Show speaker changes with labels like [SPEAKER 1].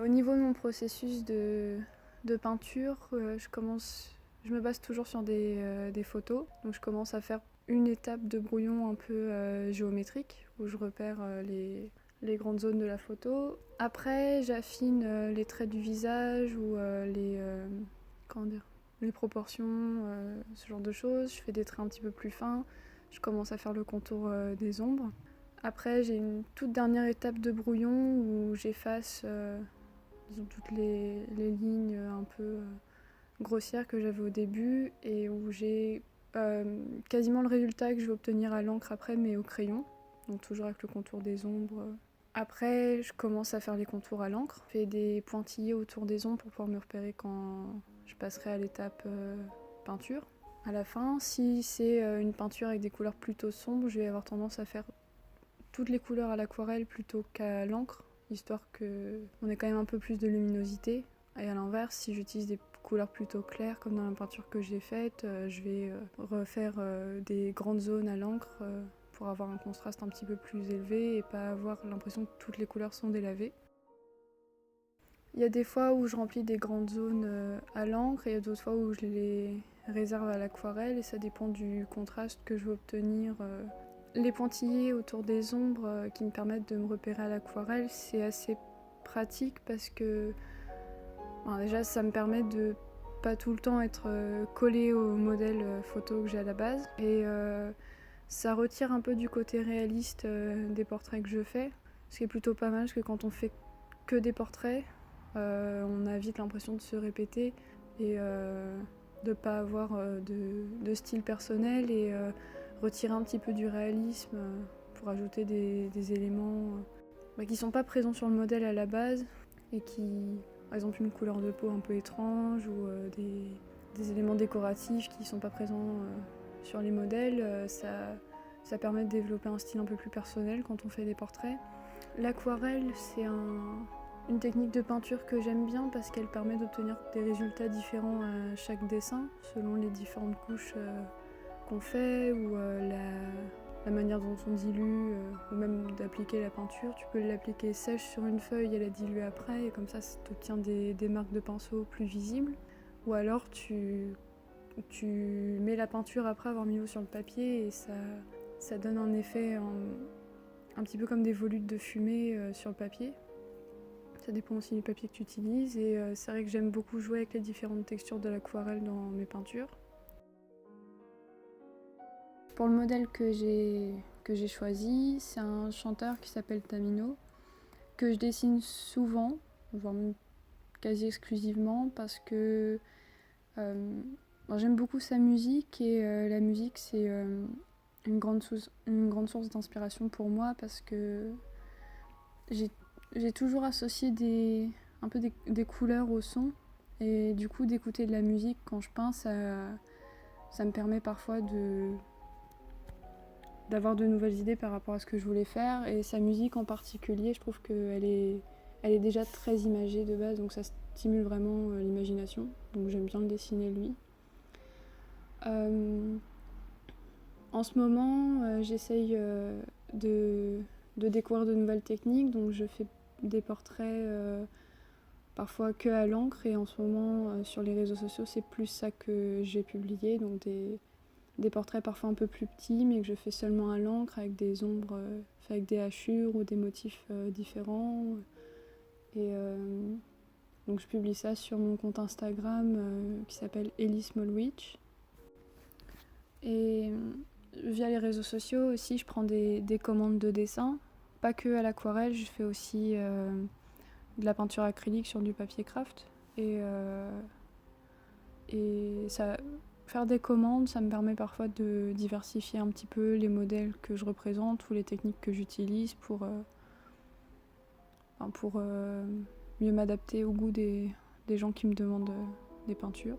[SPEAKER 1] Au niveau de mon processus de peinture, je me base toujours sur des photos. Donc je commence à faire une étape de brouillon un peu géométrique où je repère les grandes zones de la photo. Après, j'affine les traits du visage ou comment dire, les proportions, ce genre de choses. Je fais des traits un petit peu plus fins. Je commence à faire le contour des ombres. Après, j'ai une toute dernière étape de brouillon où j'efface toutes les lignes un peu grossières que j'avais au début et où j'ai quasiment le résultat que je vais obtenir à l'encre après, mais au crayon. Donc toujours avec le contour des ombres. Après, je commence à faire les contours à l'encre. Je fais des pointillés autour des ombres pour pouvoir me repérer quand je passerai à l'étape peinture. À la fin, si c'est une peinture avec des couleurs plutôt sombres, je vais avoir tendance à faire toutes les couleurs à l'aquarelle plutôt qu'à l'encre, histoire qu'on ait quand même un peu plus de luminosité. Et à l'inverse, si j'utilise des couleurs plutôt claires, comme dans la peinture que j'ai faite, je vais refaire des grandes zones à l'encre pour avoir un contraste un petit peu plus élevé et pas avoir l'impression que toutes les couleurs sont délavées. Il y a des fois où je remplis des grandes zones à l'encre et il y a d'autres fois où je les réserve à l'aquarelle et ça dépend du contraste que je veux obtenir. Les pointillés autour des ombres qui me permettent de me repérer à l'aquarelle, c'est assez pratique parce que déjà ça me permet de pas tout le temps être collé au modèle photo que j'ai à la base et ça retire un peu du côté réaliste des portraits que je fais, ce qui est plutôt pas mal parce que quand on fait que des portraits, on a vite l'impression de se répéter et de pas avoir de style personnel et retirer un petit peu du réalisme pour ajouter des éléments qui sont pas présents sur le modèle à la base et qui, par exemple une couleur de peau un peu étrange ou des éléments décoratifs qui sont pas présents sur les modèles, ça permet de développer un style un peu plus personnel quand on fait des portraits. L'aquarelle, c'est une technique de peinture que j'aime bien parce qu'elle permet d'obtenir des résultats différents à chaque dessin selon les différentes couches qu'on fait ou la manière dont on dilue ou même d'appliquer la peinture. Tu peux l'appliquer sèche sur une feuille et la diluer après et comme ça t'obtiens des marques de pinceau plus visibles. Ou alors tu mets la peinture après avoir mis l'eau sur le papier et ça donne un effet un petit peu comme des volutes de fumée sur le papier. Ça dépend aussi du papier que tu utilises et c'est vrai que j'aime beaucoup jouer avec les différentes textures de l'aquarelle dans mes peintures. Pour le modèle que j'ai choisi, c'est un chanteur qui s'appelle Tamino, que je dessine souvent, voire même quasi exclusivement, parce que j'aime beaucoup sa musique et la musique c'est une grande source d'inspiration pour moi parce que j'ai toujours associé un peu des couleurs au son et du coup d'écouter de la musique quand je peins, ça me permet parfois d'avoir de nouvelles idées par rapport à ce que je voulais faire et sa musique en particulier, je trouve qu'elle est déjà très imagée de base donc ça stimule vraiment l'imagination donc j'aime bien le dessiner lui. En ce moment j'essaye de découvrir de nouvelles techniques donc je fais des portraits parfois que à l'encre et en ce moment sur les réseaux sociaux c'est plus ça que j'ai publié donc des portraits parfois un peu plus petits mais que je fais seulement à l'encre avec des ombres faites avec des hachures ou des motifs différents et donc je publie ça sur mon compte Instagram qui s'appelle Ellie Smallwitch et via les réseaux sociaux aussi je prends des commandes de dessin pas que à l'aquarelle, je fais aussi de la peinture acrylique sur du papier craft et ça faire des commandes, ça me permet parfois de diversifier un petit peu les modèles que je représente ou les techniques que j'utilise pour mieux m'adapter au goût des gens qui me demandent des peintures.